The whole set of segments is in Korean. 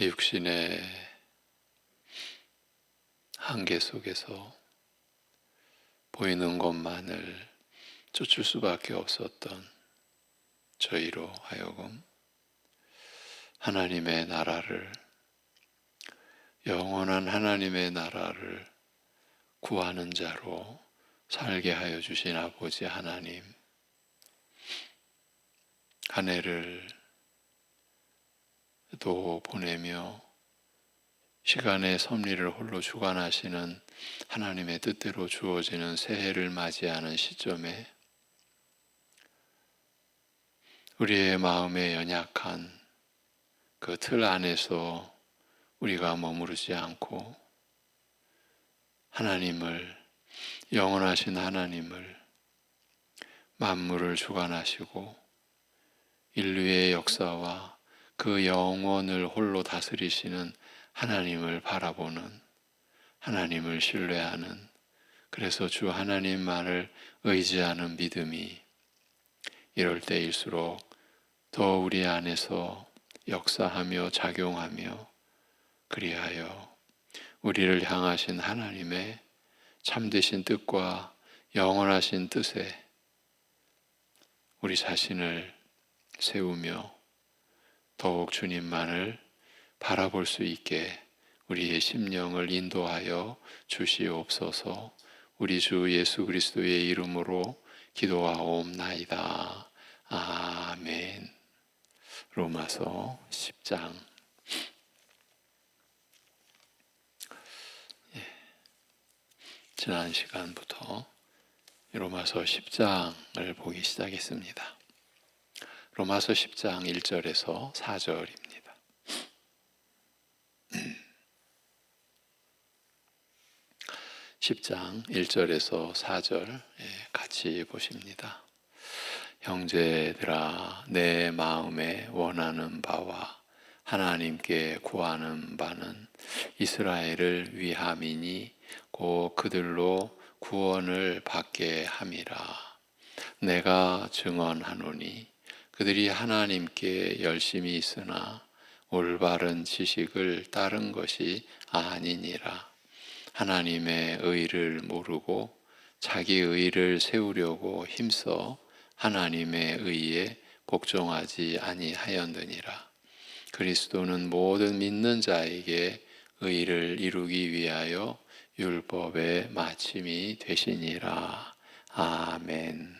육신의 한계 속에서 보이는 것만을 쫓을 수밖에 없었던 저희로 하여금 하나님의 나라를, 영원한 하나님의 나라를 구하는 자로 살게 하여 주신 아버지 하나님, 한 해를 또 보내며 시간의 섭리를 홀로 주관하시는 하나님의 뜻대로 주어지는 새해를 맞이하는 시점에 우리의 마음에 연약한 그 틀 안에서 우리가 머무르지 않고 하나님을, 영원하신 하나님을, 만물을 주관하시고 인류의 역사와 그 영원을 홀로 다스리시는 하나님을 바라보는, 하나님을 신뢰하는, 그래서 주 하나님만을 의지하는 믿음이 이럴 때일수록 더 우리 안에서 역사하며 작용하며 그리하여 우리를 향하신 하나님의 참되신 뜻과 영원하신 뜻에 우리 자신을 세우며 더욱 주님만을 바라볼 수 있게 우리의 심령을 인도하여 주시옵소서. 우리 주 예수 그리스도의 이름으로 기도하옵나이다. 아멘. 로마서 10장. 지난 시간부터 로마서 10장을 보기 시작했습니다. 로마서 10장 1절에서 4절입니다. 10장 1절에서 4절 같이 보십니다. 형제들아, 내 마음에 원하는 바와 하나님께 구하는 바는 이스라엘을 위함이니 곧 그들로 구원을 받게 함이라. 내가 증언하노니 그들이 하나님께 열심히 있으나 올바른 지식을 따른 것이 아니니라. 하나님의 의를 모르고 자기 의를 세우려고 힘써 하나님의 의에 복종하지 아니하였느니라. 그리스도는 모든 믿는 자에게 의를 이루기 위하여 율법의 마침이 되시니라. 아멘.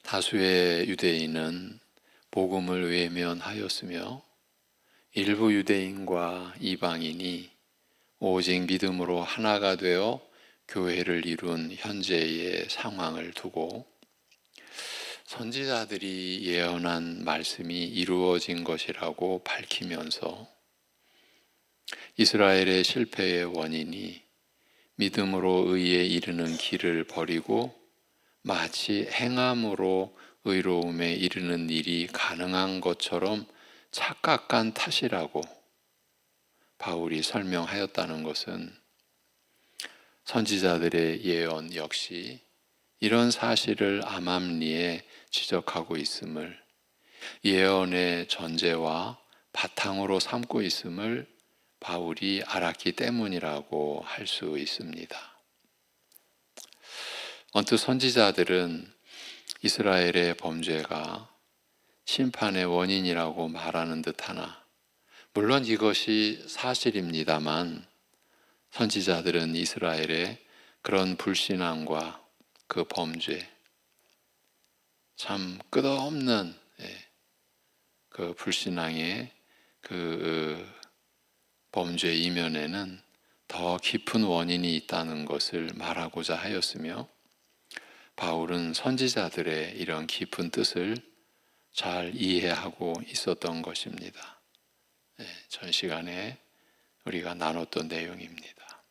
다수의 유대인은 복음을 외면하였으며 일부 유대인과 이방인이 오직 믿음으로 하나가 되어 교회를 이룬 현재의 상황을 두고 선지자들이 예언한 말씀이 이루어진 것이라고 밝히면서 이스라엘의 실패의 원인이 믿음으로 의에 이르는 길을 버리고 마치 행함으로 의로움에 이르는 일이 가능한 것처럼 착각한 탓이라고 바울이 설명하였다는 것은 선지자들의 예언 역시 이런 사실을 암암리에 지적하고 있음을, 예언의 전제와 바탕으로 삼고 있음을 바울이 알았기 때문이라고 할 수 있습니다. 언뜻 선지자들은 이스라엘의 범죄가 심판의 원인이라고 말하는 듯하나 물론 이것이 사실입니다만 선지자들은 이스라엘의 그런 불신앙과 그 범죄, 참 끝없는 그 불신앙의 그 범죄 이면에는 더 깊은 원인이 있다는 것을 말하고자 하였으며 바울은 선지자들의 이런 깊은 뜻을 잘 이해하고 있었던 것입니다. 전 시간에 우리가 나눴던 내용입니다.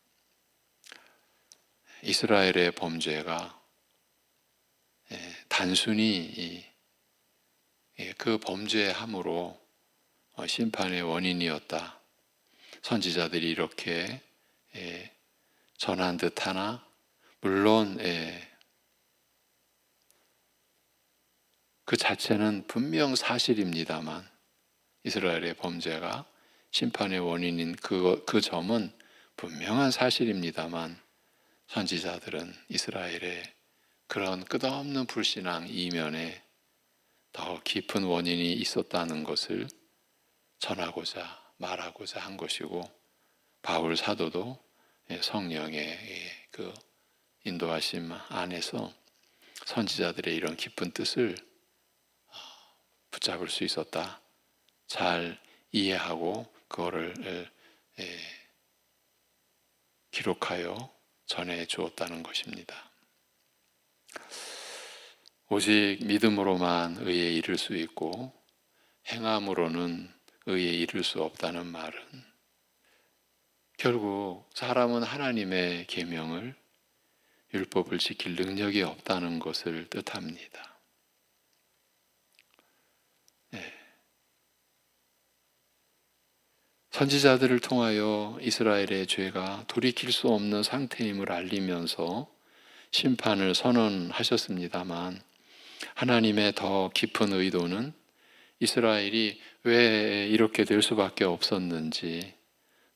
이스라엘의 범죄가 단순히 그 범죄함으로 심판의 원인이었다. 선지자들이 이렇게 전한 듯하나 물론 그 자체는 분명 사실입니다만, 이스라엘의 범죄가 심판의 원인인 그 점은 분명한 사실입니다만, 선지자들은 이스라엘의 그런 끝없는 불신앙 이면에 더 깊은 원인이 있었다는 것을 전하고자 말하고자 한 것이고, 바울 사도도 성령의 그 인도하심 안에서 선지자들의 이런 깊은 뜻을 붙잡을 수 있었다, 잘 이해하고 그거를 기록하여 전해 주었다는 것입니다. 오직 믿음으로만 의에 이를 수 있고 행함으로는 의에 이를 수 없다는 말은, 결국 사람은 하나님의 계명을, 율법을 지킬 능력이 없다는 것을 뜻합니다. 선지자들을 통하여 이스라엘의 죄가 돌이킬 수 없는 상태임을 알리면서 심판을 선언하셨습니다만, 하나님의 더 깊은 의도는 이스라엘이 왜 이렇게 될 수밖에 없었는지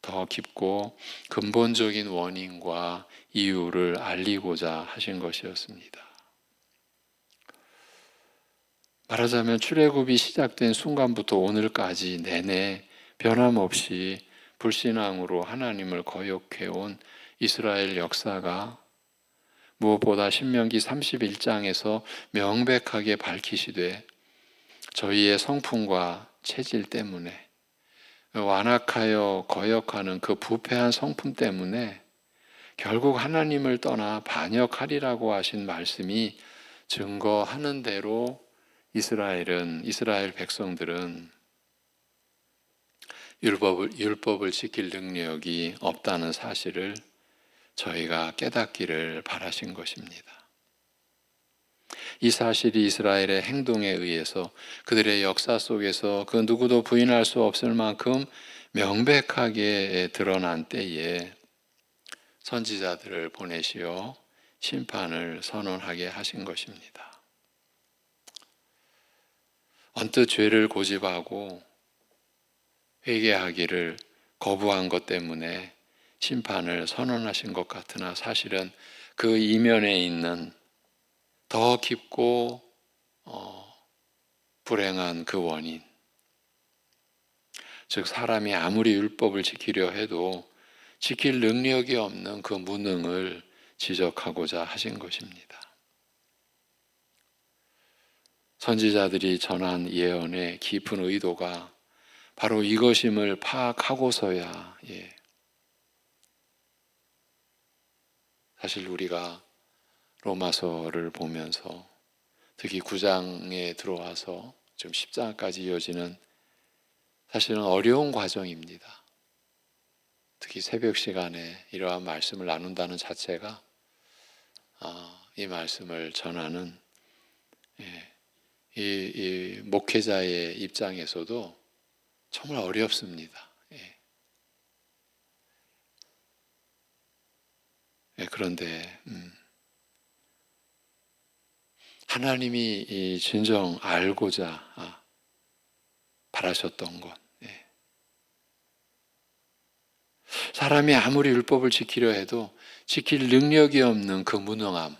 더 깊고 근본적인 원인과 이유를 알리고자 하신 것이었습니다. 말하자면 출애굽이 시작된 순간부터 오늘까지 내내 변함없이 불신앙으로 하나님을 거역해온 이스라엘 역사가 무엇보다 신명기 31장에서 명백하게 밝히시되, 저희의 성품과 체질 때문에, 완악하여 거역하는 그 부패한 성품 때문에 결국 하나님을 떠나 반역하리라고 하신 말씀이 증거하는 대로 이스라엘 백성들은 율법을 지킬 능력이 없다는 사실을 저희가 깨닫기를 바라신 것입니다. 이 사실이 이스라엘의 행동에 의해서, 그들의 역사 속에서 그 누구도 부인할 수 없을 만큼 명백하게 드러난 때에 선지자들을 보내시어 심판을 선언하게 하신 것입니다. 언뜻 죄를 고집하고 회개하기를 거부한 것 때문에 심판을 선언하신 것 같으나, 사실은 그 이면에 있는 더 깊고 불행한 그 원인, 즉 사람이 아무리 율법을 지키려 해도 지킬 능력이 없는 그 무능을 지적하고자 하신 것입니다. 선지자들이 전한 예언의 깊은 의도가 바로 이것임을 파악하고서야, 사실 우리가 로마서를 보면서 특히 9장에 들어와서 지금 10장까지 이어지는 사실은 어려운 과정입니다. 특히 새벽 시간에 이러한 말씀을 나눈다는 자체가 이 말씀을 전하는 이 목회자의 입장에서도 정말 어렵습니다. 그런데 하나님이 진정 알고자 바라셨던 것, 사람이 아무리 율법을 지키려 해도 지킬 능력이 없는 그 무능함,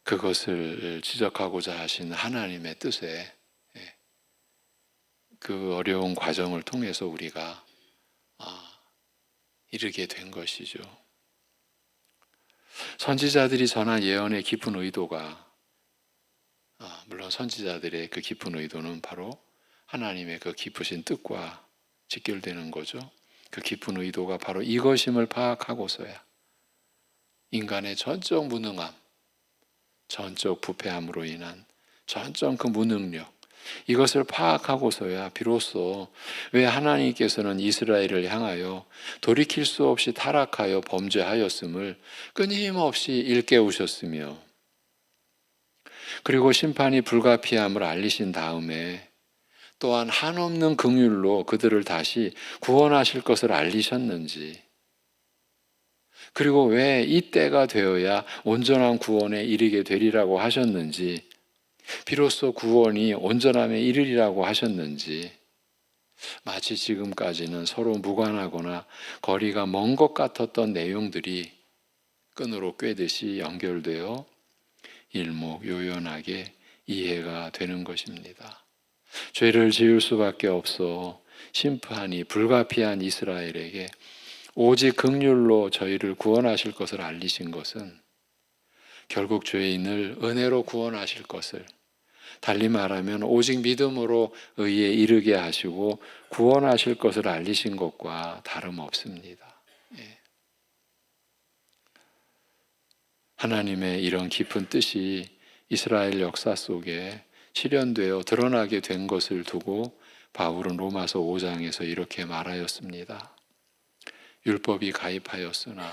그것을 지적하고자 하신 하나님의 뜻에, 그 어려운 과정을 통해서 우리가 이르게 된 것이죠. 선지자들이 전한 예언의 깊은 의도가, 물론 선지자들의 그 깊은 의도는 바로 하나님의 그 깊으신 뜻과 직결되는 거죠. 그 깊은 의도가 바로 이것임을 파악하고서야 인간의 전적 무능함, 전적 부패함으로 인한 전적 그 무능력, 이것을 파악하고서야 비로소 왜 하나님께서는 이스라엘을 향하여 돌이킬 수 없이 타락하여 범죄하였음을 끊임없이 일깨우셨으며, 그리고 심판이 불가피함을 알리신 다음에 또한 한없는 긍휼로 그들을 다시 구원하실 것을 알리셨는지, 그리고 왜 이때가 되어야 온전한 구원에 이르게 되리라고 하셨는지, 비로소 구원이 온전함에 이르리라고 하셨는지, 마치 지금까지는 서로 무관하거나 거리가 먼 것 같았던 내용들이 끈으로 꿰듯이 연결되어 일목요연하게 이해가 되는 것입니다. 죄를 지을 수밖에 없어 심판이 불가피한 이스라엘에게 오직 긍휼로 저희를 구원하실 것을 알리신 것은 결국 죄인을 은혜로 구원하실 것을, 달리 말하면 오직 믿음으로 의에 이르게 하시고 구원하실 것을 알리신 것과 다름없습니다. 예. 하나님의 이런 깊은 뜻이 이스라엘 역사 속에 실현되어 드러나게 된 것을 두고 바울은 로마서 5장에서 이렇게 말하였습니다. 율법이 가입하였으나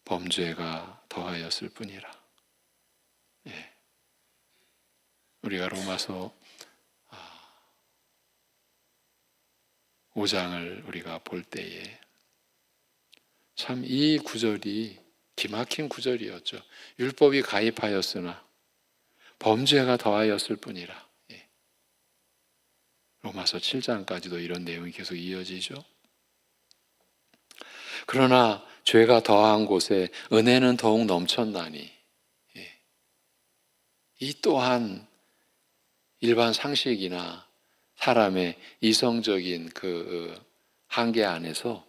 범죄가 더하였을 뿐이라. 예. 우리가 로마서 5장을 우리가 볼 때에 참 이 구절이 기막힌 구절이었죠. 율법이 가입하였으나 범죄가 더하였을 뿐이라. 예. 로마서 7장까지도 이런 내용이 계속 이어지죠. 그러나 죄가 더한 곳에 은혜는 더욱 넘쳤나니, 예. 이 또한 일반 상식이나 사람의 이성적인 그 한계 안에서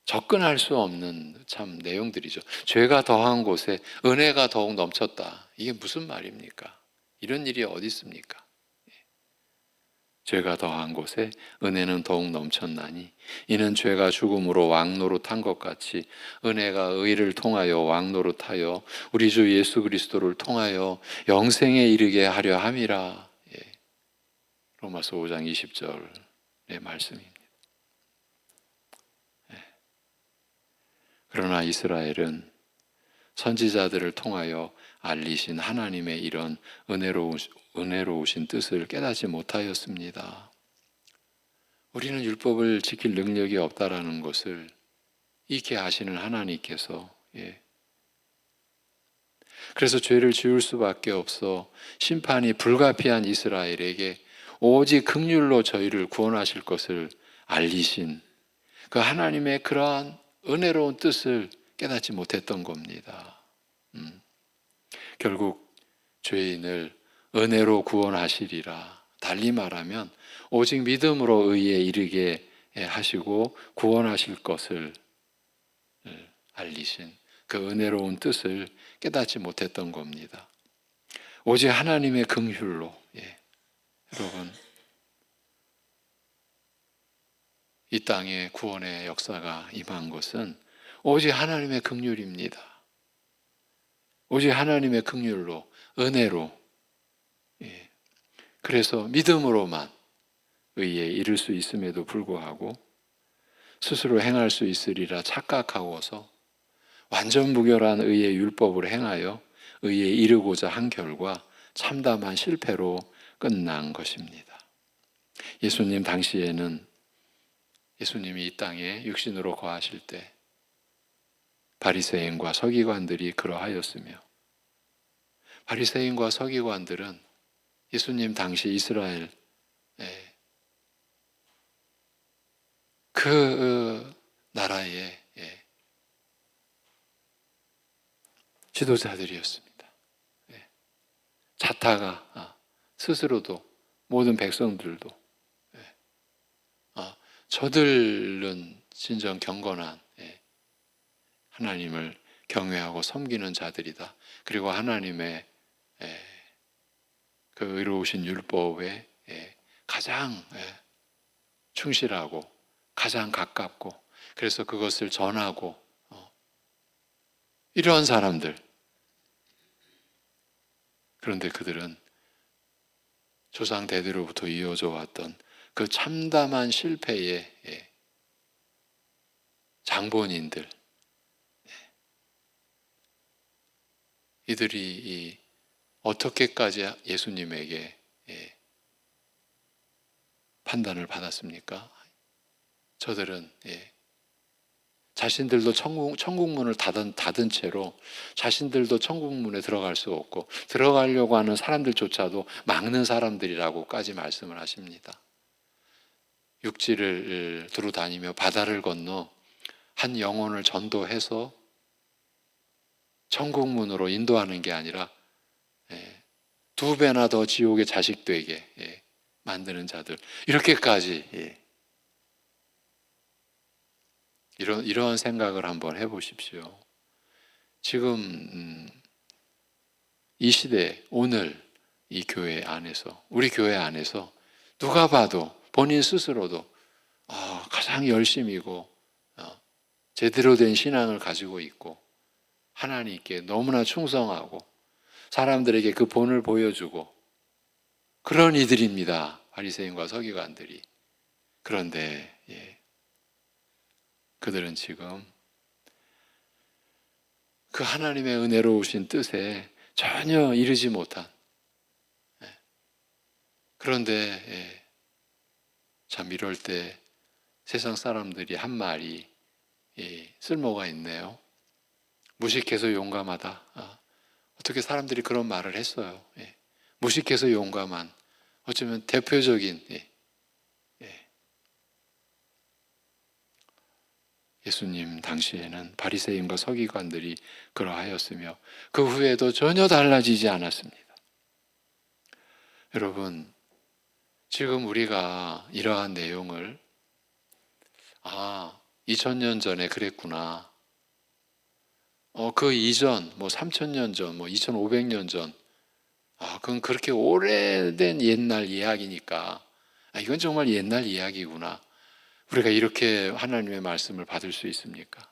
접근할 수 없는 참 내용들이죠. 죄가 더한 곳에 은혜가 더욱 넘쳤다. 이게 무슨 말입니까? 이런 일이 어디 있습니까? 죄가 더한 곳에 은혜는 더욱 넘쳤나니 이는 죄가 죽음으로 왕노릇한 것 같이 은혜가 의를 통하여 왕노릇하여 우리 주 예수 그리스도를 통하여 영생에 이르게 하려 함이라. 예. 로마서 5장 20절의 말씀입니다. 예. 그러나 이스라엘은 선지자들을 통하여 알리신 하나님의 이런 은혜로우신 뜻을 깨닫지 못하였습니다. 우리는 율법을 지킬 능력이 없다라는 것을 익히 아시는 하나님께서, 예. 그래서 죄를 지을 수밖에 없어 심판이 불가피한 이스라엘에게 오직 긍휼로 저희를 구원하실 것을 알리신 그 하나님의 그러한 은혜로운 뜻을 깨닫지 못했던 겁니다. 결국 죄인을 은혜로 구원하시리라. 달리 말하면 오직 믿음으로 의에 이르게 하시고 구원하실 것을 알리신 그 은혜로운 뜻을 깨닫지 못했던 겁니다. 오직 하나님의 긍휼로. 예. 여러분, 이 땅에 구원의 역사가 임한 것은 오직 하나님의 긍휼입니다. 오직 하나님의 긍휼로, 은혜로. 예. 그래서 믿음으로만 의에 이를 수 있음에도 불구하고 스스로 행할 수 있으리라 착각하고서 완전 무결한 의의 율법을 행하여 의에 이르고자 한 결과 참담한 실패로 끝난 것입니다. 예수님 당시에는 예수님이 이 땅에 육신으로 거하실 때 바리새인과 서기관들이 그러하였으며, 바리새인과 서기관들은 예수님 당시 이스라엘 그 나라의 지도자들이었습니다. 자타가 스스로도 모든 백성들도 저들은 진정 경건한 하나님을 경외하고 섬기는 자들이다. 그리고 하나님의 그 의로우신 율법에 가장 충실하고 가장 가깝고 그래서 그것을 전하고 이러한 사람들. 그런데 그들은 조상 대대로부터 이어져 왔던 그 참담한 실패의 장본인들, 이들이 어떻게까지 예수님에게 판단을 받았습니까? 저들은 자신들도 천국 문을 닫은 채로 자신들도 천국 문에 들어갈 수 없고 들어가려고 하는 사람들조차도 막는 사람들이라고까지 말씀을 하십니다. 육지를 두루 다니며 바다를 건너 한 영혼을 전도해서 천국 문으로 인도하는 게 아니라 2배나 더 지옥의 자식 되게 만드는 자들, 이렇게까지 이런 생각을 한번 해보십시오. 지금 이 시대, 오늘 이 교회 안에서, 우리 교회 안에서 누가 봐도 본인 스스로도 가장 열심이고 제대로 된 신앙을 가지고 있고 하나님께 너무나 충성하고 사람들에게 그 본을 보여주고 그런 이들입니다. 바리새인과 서기관들이. 그런데 그들은 지금 그 하나님의 은혜로우신 뜻에 전혀 이르지 못한, 그런데 참 이럴 때 세상 사람들이 한 말이 쓸모가 있네요. 무식해서 용감하다. 어떻게 사람들이 그런 말을 했어요. 무식해서 용감한, 어쩌면 대표적인 예수님 당시에는 바리새인과 서기관들이 그러하였으며 그 후에도 전혀 달라지지 않았습니다. 여러분, 지금 우리가 이러한 내용을 2000년 전에 그랬구나. 그 이전, 3000년 전, 2500년 전, 그건 그렇게 오래된 옛날 이야기니까, 이건 정말 옛날 이야기구나. 우리가 이렇게 하나님의 말씀을 받을 수 있습니까?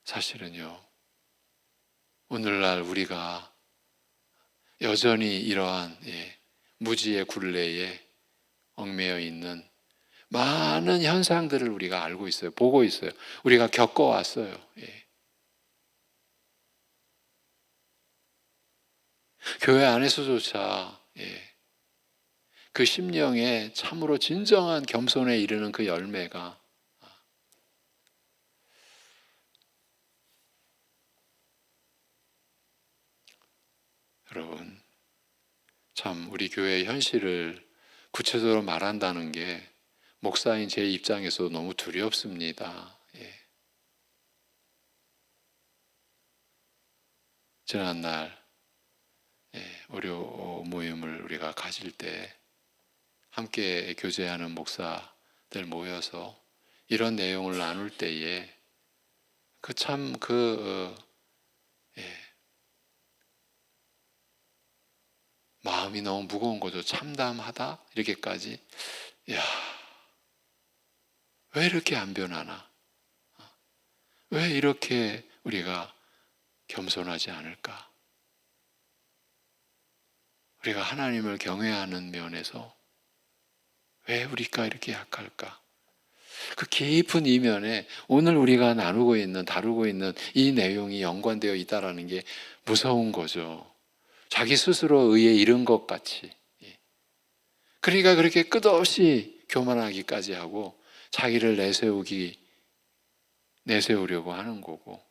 사실은요, 오늘날 우리가 여전히 이러한 무지의 굴레에 얽매여 있는 많은 현상들을 우리가 알고 있어요. 보고 있어요. 우리가 겪어왔어요. 교회 안에서조차 그 심령에 참으로 진정한 겸손에 이르는 그 열매가 여러분, 참 우리 교회의 현실을 구체적으로 말한다는 게 목사인 제 입장에서 너무 두렵습니다. 지난날 오려 모임을 우리가 가질 때 함께 교제하는 목사들 모여서 이런 내용을 나눌 때에 마음이 너무 무거운 거죠. 참담하다 이렇게까지. 왜 이렇게 안 변하나? 왜 이렇게 우리가 겸손하지 않을까? 우리가 하나님을 경외하는 면에서 왜 우리가 이렇게 약할까? 그 깊은 이면에 오늘 우리가 다루고 있는 이 내용이 연관되어 있다는 게 무서운 거죠. 자기 스스로 의에 이른 것 같이. 그러니까 그렇게 끝없이 교만하기까지 하고 자기를 내세우려고 하는 거고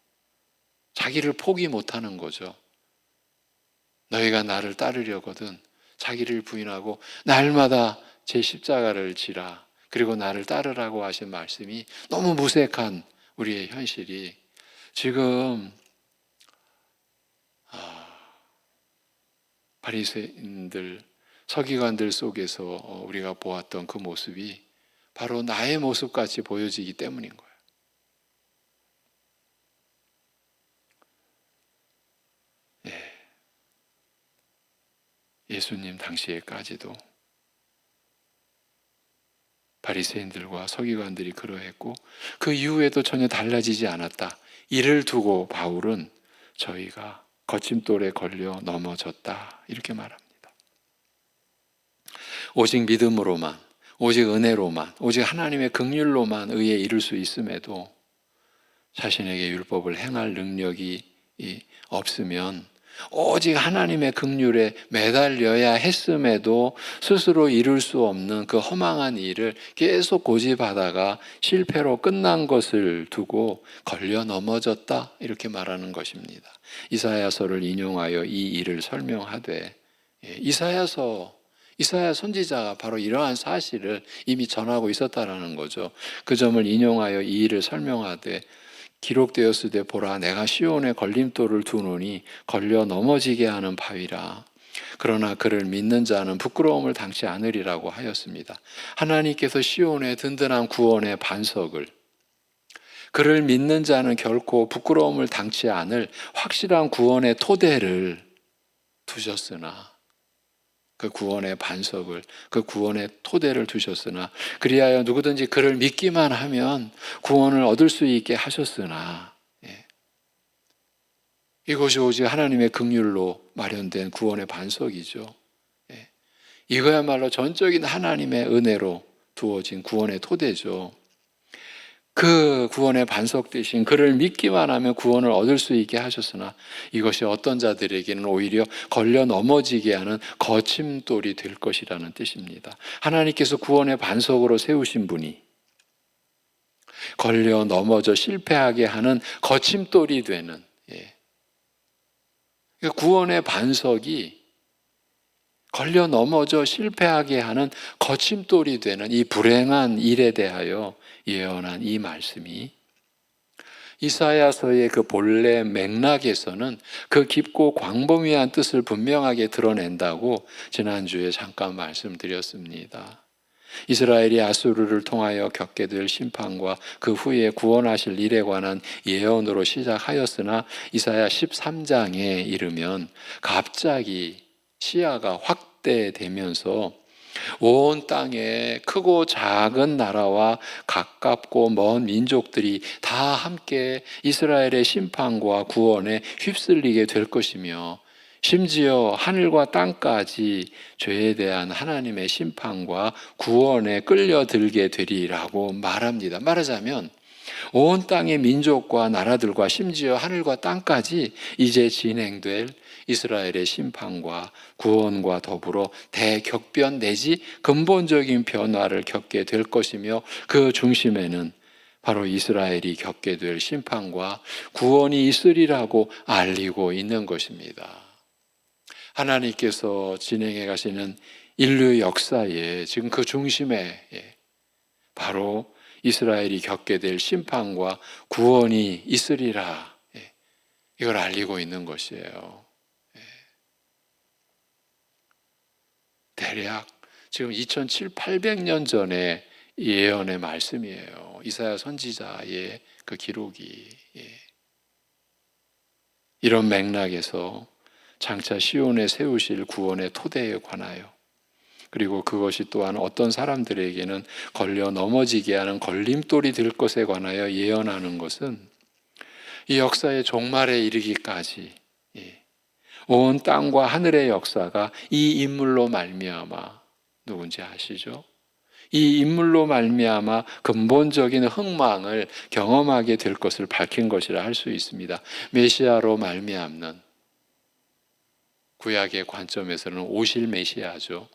자기를 포기 못하는 거죠. 너희가 나를 따르려거든 자기를 부인하고 날마다 제 십자가를 지라. 그리고 나를 따르라고 하신 말씀이 너무 무색한 우리의 현실이 지금 바리새인들, 서기관들 속에서 우리가 보았던 그 모습이 바로 나의 모습같이 보여지기 때문인 거예요. 예수님 당시에까지도 바리새인들과 서기관들이 그러했고 그 이후에도 전혀 달라지지 않았다. 이를 두고 바울은 저희가 거침돌에 걸려 넘어졌다 이렇게 말합니다. 오직 믿음으로만, 오직 은혜로만, 오직 하나님의 긍휼로만 의에 이를 수 있음에도 자신에게 율법을 행할 능력이 없으면 오직 하나님의 긍휼에 매달려야 했음에도 스스로 이룰 수 없는 그 허망한 일을 계속 고집하다가 실패로 끝난 것을 두고 걸려 넘어졌다, 이렇게 말하는 것입니다. 이사야서를 인용하여 이 일을 설명하되, 이사야 선지자가 바로 이러한 사실을 이미 전하고 있었다라는 거죠. 그 점을 인용하여 이 일을 설명하되, 기록되었으되 보라, 내가 시온에 걸림돌을 두노니 걸려 넘어지게 하는 바위라. 그러나 그를 믿는 자는 부끄러움을 당치 않으리라고 하였습니다. 하나님께서 시온에 든든한 구원의 반석을, 그를 믿는 자는 결코 부끄러움을 당치 않을 확실한 구원의 토대를 두셨으나, 그 구원의 반석을, 그 구원의 토대를 두셨으나, 그리하여 누구든지 그를 믿기만 하면 구원을 얻을 수 있게 하셨으나, 이것이 오직 하나님의 긍휼로 마련된 구원의 반석이죠. 이거야말로 전적인 하나님의 은혜로 두어진 구원의 토대죠. 그 구원의 반석 대신 그를 믿기만 하면 구원을 얻을 수 있게 하셨으나, 이것이 어떤 자들에게는 오히려 걸려 넘어지게 하는 거침돌이 될 것이라는 뜻입니다. 하나님께서 구원의 반석으로 세우신 분이 걸려 넘어져 실패하게 하는 거침돌이 되는, 구원의 반석이 걸려 넘어져 실패하게 하는 거침돌이 되는 이 불행한 일에 대하여 예언한 이 말씀이 이사야서의 그 본래 맥락에서는 그 깊고 광범위한 뜻을 분명하게 드러낸다고 지난주에 잠깐 말씀드렸습니다. 이스라엘이 아수르를 통하여 겪게 될 심판과 그 후에 구원하실 일에 관한 예언으로 시작하였으나, 이사야 13장에 이르면 갑자기 시야가 확대되면서 온 땅에 크고 작은 나라와 가깝고 먼 민족들이 다 함께 이스라엘의 심판과 구원에 휩쓸리게 될 것이며, 심지어 하늘과 땅까지 죄에 대한 하나님의 심판과 구원에 끌려들게 되리라고 말합니다. 말하자면 온 땅의 민족과 나라들과 심지어 하늘과 땅까지 이제 진행될 이스라엘의 심판과 구원과 더불어 대격변 내지 근본적인 변화를 겪게 될 것이며, 그 중심에는 바로 이스라엘이 겪게 될 심판과 구원이 있으리라고 알리고 있는 것입니다. 하나님께서 진행해 가시는 인류 역사에 지금 그 중심에 바로 이스라엘이 겪게 될 심판과 구원이 있으리라, 이걸 알리고 있는 것이에요. 대략 지금 2700~800년 전의 예언의 말씀이에요. 이사야 선지자의 그 기록이. 이런 맥락에서 장차 시온에 세우실 구원의 토대에 관하여, 그리고 그것이 또한 어떤 사람들에게는 걸려 넘어지게 하는 걸림돌이 될 것에 관하여 예언하는 것은 이 역사의 종말에 이르기까지 온 땅과 하늘의 역사가 이 인물로 말미암아, 누군지 아시죠? 이 인물로 말미암아 근본적인 흥망을 경험하게 될 것을 밝힌 것이라 할 수 있습니다. 메시아로 말미암는, 구약의 관점에서는 오실 메시아죠.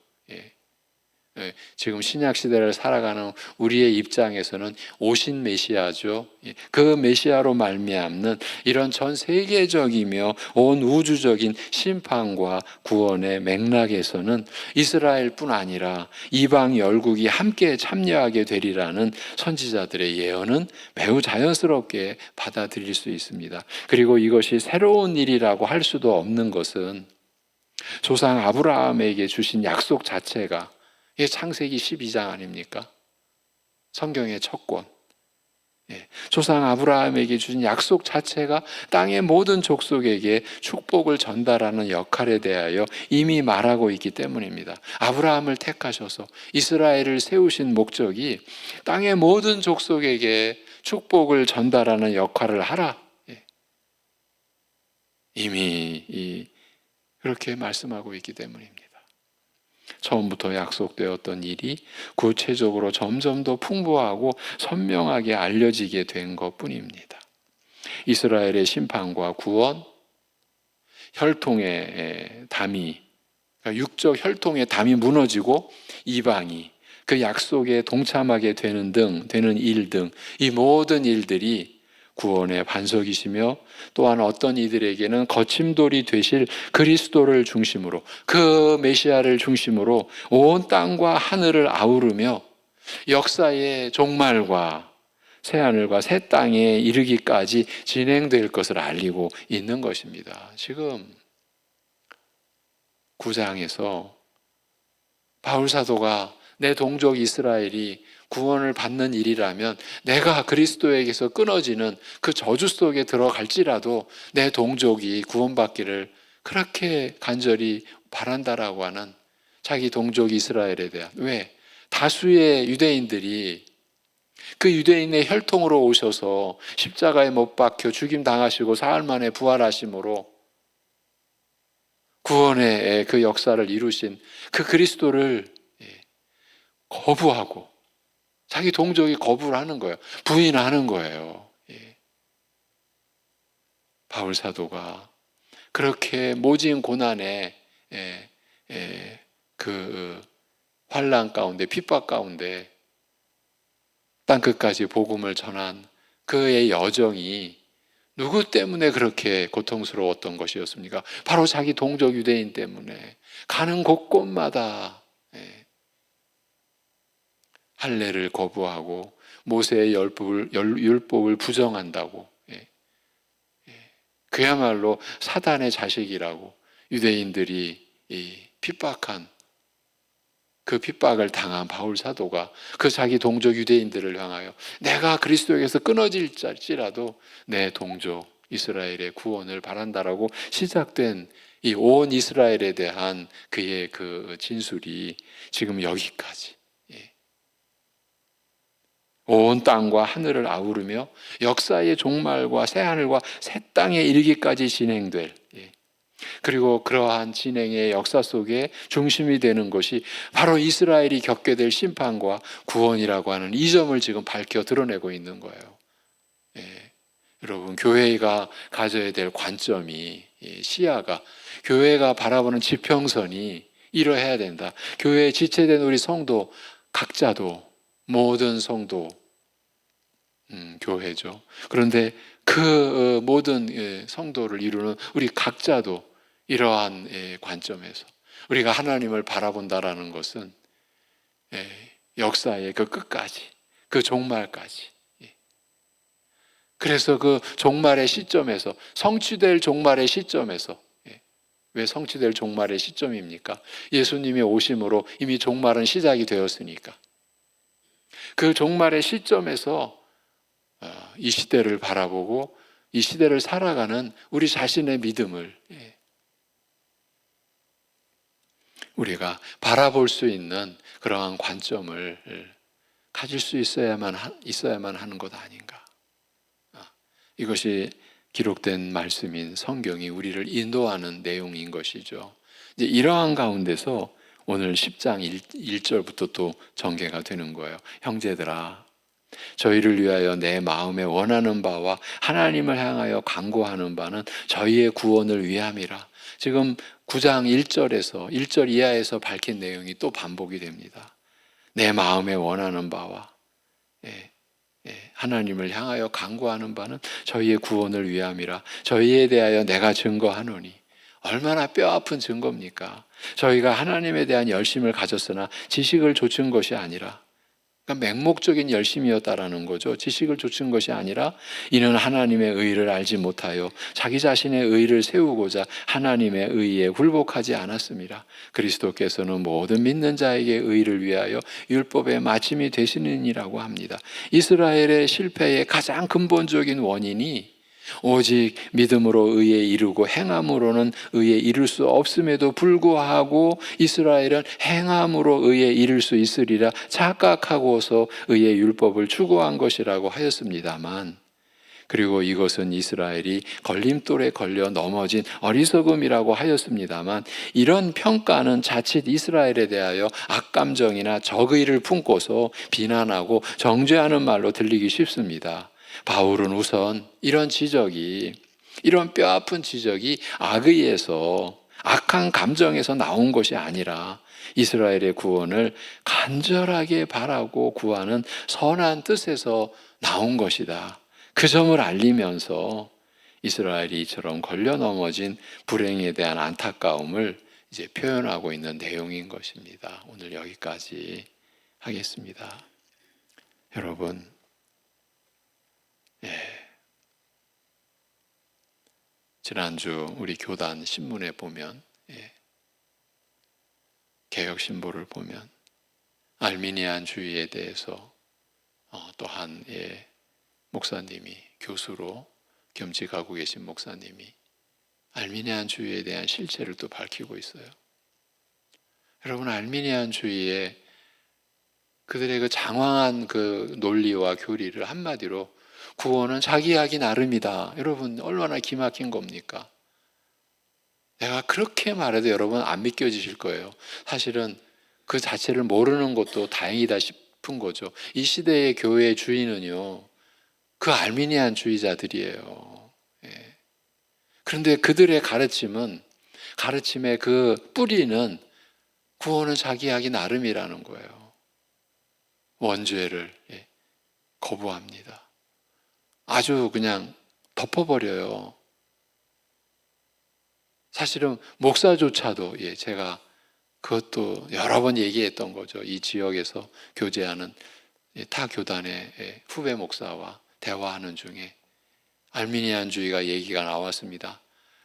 지금 신약 시대를 살아가는 우리의 입장에서는 오신 메시아죠. 그 메시아로 말미암는 이런 전 세계적이며 온 우주적인 심판과 구원의 맥락에서는 이스라엘뿐 아니라 이방 열국이 함께 참여하게 되리라는 선지자들의 예언은 매우 자연스럽게 받아들일 수 있습니다. 그리고 이것이 새로운 일이라고 할 수도 없는 것은 조상 아브라함에게 주신 약속 자체가, 이게 창세기 12장 아닙니까? 성경의 첫 권. 조상 아브라함에게 주신 약속 자체가 땅의 모든 족속에게 축복을 전달하는 역할에 대하여 이미 말하고 있기 때문입니다. 아브라함을 택하셔서 이스라엘을 세우신 목적이 땅의 모든 족속에게 축복을 전달하는 역할을 하라. 이미 그렇게 말씀하고 있기 때문입니다. 처음부터 약속되었던 일이 구체적으로 점점 더 풍부하고 선명하게 알려지게 된 것뿐입니다. 이스라엘의 심판과 구원, 혈통의 담이, 그러니까 육적 혈통의 담이 무너지고 이방이 그 약속에 동참하게 되는 일 등 이 모든 일들이 구원의 반석이시며, 또한 어떤 이들에게는 거침돌이 되실 그리스도를 중심으로, 그 메시아를 중심으로 온 땅과 하늘을 아우르며 역사의 종말과 새하늘과 새 땅에 이르기까지 진행될 것을 알리고 있는 것입니다. 지금 9장에서 바울 사도가 내 동족 이스라엘이 구원을 받는 일이라면, 내가 그리스도에게서 끊어지는 그 저주 속에 들어갈지라도 내 동족이 구원받기를 그렇게 간절히 바란다라고 하는 자기 동족 이스라엘에 대한, 왜? 다수의 유대인들이 그 유대인의 혈통으로 오셔서 십자가에 못 박혀 죽임 당하시고 사흘 만에 부활하심으로 구원의 그 역사를 이루신 그 그리스도를 거부하고, 자기 동족이 거부를 하는 거예요. 부인하는 거예요. 바울 사도가 그렇게 모진 고난의 그 환난 가운데, 핍박 가운데 땅끝까지 복음을 전한 그의 여정이 누구 때문에 그렇게 고통스러웠던 것이었습니까? 바로 자기 동족 유대인 때문에 가는 곳곳마다 할례를 거부하고 모세의 율법을 부정한다고, 그야말로 사단의 자식이라고 유대인들이 핍박한, 그 핍박을 당한 바울 사도가 그 자기 동족 유대인들을 향하여 내가 그리스도에게서 끊어질지라도 내 동족 이스라엘의 구원을 바란다라고 시작된 이 온 이스라엘에 대한 그의 그 진술이 지금 여기까지, 온 땅과 하늘을 아우르며 역사의 종말과 새하늘과 새 땅에 이르기까지 진행될, 그리고 그러한 진행의 역사 속에 중심이 되는 것이 바로 이스라엘이 겪게 될 심판과 구원이라고 하는 이 점을 지금 밝혀 드러내고 있는 거예요. 여러분, 교회가 가져야 될 관점이, 시야가, 교회가 바라보는 지평선이 이러해야 된다. 교회에 지체된 우리 성도 각자도, 모든 성도, 교회죠. 그런데 그 모든 성도를 이루는 우리 각자도 이러한 관점에서 우리가 하나님을 바라본다라는 것은 역사의 그 끝까지, 그 종말까지. 그래서 그 종말의 시점에서, 성취될 종말의 시점에서, 왜 성취될 종말의 시점입니까? 예수님의 오심으로 이미 종말은 시작이 되었으니까. 그 종말의 시점에서 이 시대를 바라보고 이 시대를 살아가는 우리 자신의 믿음을 우리가 바라볼 수 있는 그러한 관점을 가질 수 있어야만 하는 것 아닌가. 이것이 기록된 말씀인 성경이 우리를 인도하는 내용인 것이죠. 이제 이러한 가운데서 오늘 10장 1절부터 또 전개가 되는 거예요. 형제들아, 저희를 위하여 내 마음에 원하는 바와 하나님을 향하여 간구하는 바는 저희의 구원을 위함이라. 지금 9장 1절에서 1절 이하에서 밝힌 내용이 또 반복이 됩니다. 내 마음에 원하는 바와 하나님을 향하여 간구하는 바는 저희의 구원을 위함이라. 저희에 대하여 내가 증거하노니. 얼마나 뼈아픈 증거입니까? 저희가 하나님에 대한 열심을 가졌으나 지식을 좇은 것이 아니라, 그러니까 맹목적인 열심이었다라는 거죠. 지식을 좇은 것이 아니라 이는 하나님의 의를 알지 못하여 자기 자신의 의를 세우고자 하나님의 의에 굴복하지 않았습니다. 그리스도께서는 모든 믿는 자에게 의를 위하여 율법의 마침이 되시느니라고 합니다. 이스라엘의 실패의 가장 근본적인 원인이 오직 믿음으로 의에 이르고 행함으로는 의에 이를 수 없음에도 불구하고 이스라엘은 행함으로 의에 이를 수 있으리라 착각하고서 의의 율법을 추구한 것이라고 하였습니다만, 그리고 이것은 이스라엘이 걸림돌에 걸려 넘어진 어리석음이라고 하였습니다만, 이런 평가는 자칫 이스라엘에 대하여 악감정이나 적의를 품고서 비난하고 정죄하는 말로 들리기 쉽습니다. 바울은 우선 이런 지적이 이런 뼈아픈 지적이 악의에서, 악한 감정에서 나온 것이 아니라 이스라엘의 구원을 간절하게 바라고 구하는 선한 뜻에서 나온 것이다. 그 점을 알리면서 이스라엘이 이처럼 걸려 넘어진 불행에 대한 안타까움을 이제 표현하고 있는 내용인 것입니다. 오늘 여기까지 하겠습니다. 여러분, 지난주 우리 교단 신문에 보면, 개혁신보를 보면 알미니안주의에 대해서 또한 목사님이, 교수로 겸직하고 계신 목사님이 알미니안주의에 대한 실체를 또 밝히고 있어요. 여러분, 알미니안주의에 그들의 그 장황한 그 논리와 교리를 한마디로 구원은 자기 하기 나름이다. 여러분, 얼마나 기막힌 겁니까? 내가 그렇게 말해도 여러분 안 믿겨지실 거예요. 사실은 그 자체를 모르는 것도 다행이다 싶은 거죠. 이 시대의 교회의 주인은요, 그 알미니안 주의자들이에요. 그런데 그들의 가르침의 그 뿌리는 구원은 자기 하기 나름이라는 거예요. 원죄를 거부합니다. 아주 그냥 덮어버려요. 사실은 목사조차도, 제가 그것도 여러 번 얘기했던 거죠. 이 지역에서 교제하는 타 교단의 후배 목사와 대화하는 중에 알미니안주의가 얘기가 나왔습니다.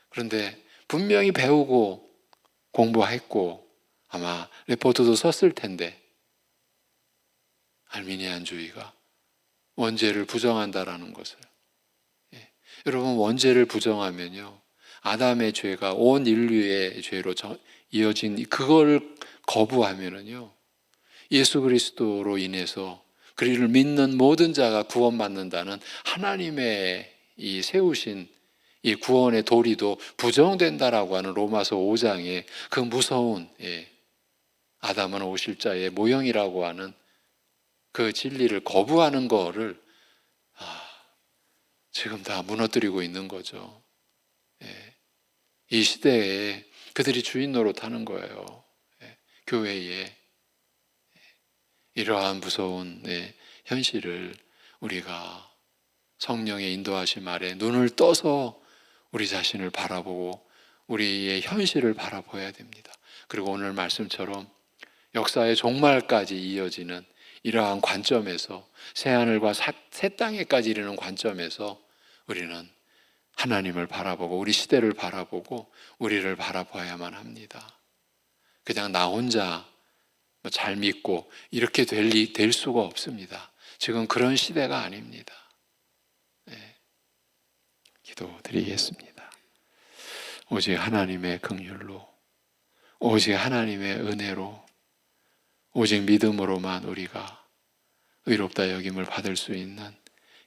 그런데 분명히 배우고 공부했고 아마 레포트도 썼을 텐데 알미니안주의가 원죄를 부정한다라는 것을, 여러분, 원죄를 부정하면요, 아담의 죄가 온 인류의 죄로 이어진 그걸 거부하면은요, 예수 그리스도로 인해서 그를 믿는 모든 자가 구원받는다는 하나님의 이 세우신 이 구원의 도리도 부정된다라고 하는 로마서 5장의 그 무서운 아담은 오실 자의 모형이라고 하는 그 진리를 거부하는 거를 지금 다 무너뜨리고 있는 거죠. 이 시대에 그들이 주인 노릇하는 거예요. 교회에 이러한 무서운 현실을 우리가 성령의 인도하심 아래 눈을 떠서 우리 자신을 바라보고 우리의 현실을 바라봐야 됩니다. 그리고 오늘 말씀처럼 역사의 종말까지 이어지는 이러한 관점에서, 새하늘과 새 땅에까지 이르는 관점에서 우리는 하나님을 바라보고 우리 시대를 바라보고 우리를 바라봐야만 합니다. 그냥 나 혼자 잘 믿고 이렇게 될 수가 없습니다. 지금 그런 시대가 아닙니다. 기도드리겠습니다. 오직 하나님의 긍휼로, 오직 하나님의 은혜로, 오직 믿음으로만 우리가 의롭다 여김을 받을 수 있는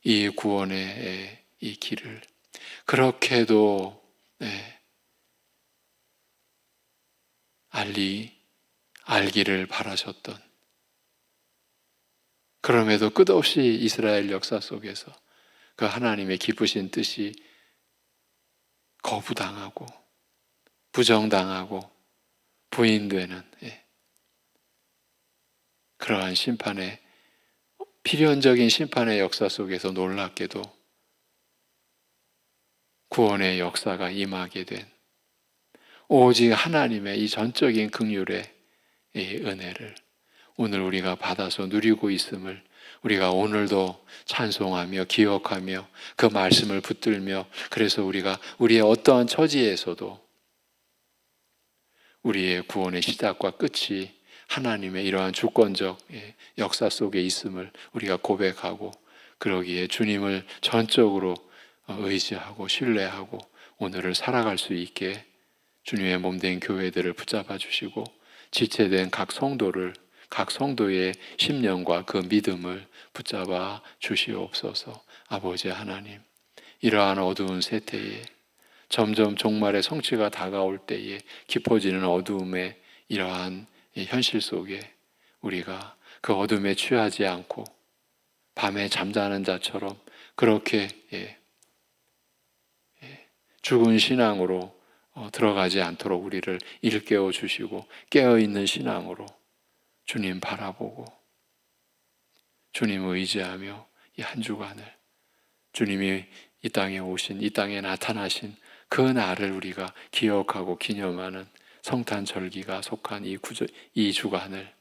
이 구원의 이 길을 그렇게도 알기를 바라셨던, 그럼에도 끝없이 이스라엘 역사 속에서 그 하나님의 기쁘신 뜻이 거부당하고 부정당하고 부인되는 그러한 심판의, 필연적인 심판의 역사 속에서 놀랍게도 구원의 역사가 임하게 된 오직 하나님의 이 전적인 긍휼의 이 은혜를 오늘 우리가 받아서 누리고 있음을 우리가 오늘도 찬송하며 기억하며 그 말씀을 붙들며, 그래서 우리가 우리의 어떠한 처지에서도 우리의 구원의 시작과 끝이 하나님의 이러한 주권적 역사 속에 있음을 우리가 고백하고, 그러기에 주님을 전적으로 의지하고 신뢰하고 오늘을 살아갈 수 있게 주님의 몸된 교회들을 붙잡아 주시고, 지체된 각 성도의 심령과 그 믿음을 붙잡아 주시옵소서. 아버지 하나님, 이러한 어두운 세태에, 점점 종말의 성취가 다가올 때에 깊어지는 어두움의 이러한 현실 속에 우리가 그 어둠에 취하지 않고 밤에 잠자는 자처럼 그렇게 죽은 신앙으로 들어가지 않도록 우리를 일깨워 주시고 깨어있는 신앙으로 주님 바라보고 주님 의지하며 이 한 주간을 주님이 이 땅에 오신, 이 땅에 나타나신 그 날을 우리가 기억하고 기념하는 성탄절기가 속한 이 주간을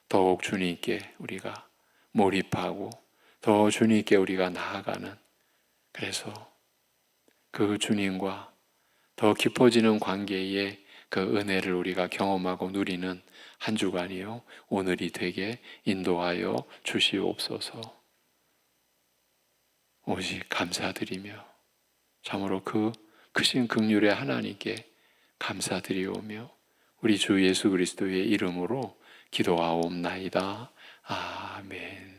더욱 주님께 우리가 몰입하고 더 주님께 우리가 나아가는, 그래서 그 주님과 더 깊어지는 관계의 그 은혜를 우리가 경험하고 누리는 한 주간이요 오늘이 되게 인도하여 주시옵소서. 오직 감사드리며 참으로 그 크신 긍휼의 하나님께 감사드리오며 우리 주 예수 그리스도의 이름으로 기도하옵나이다. 아멘.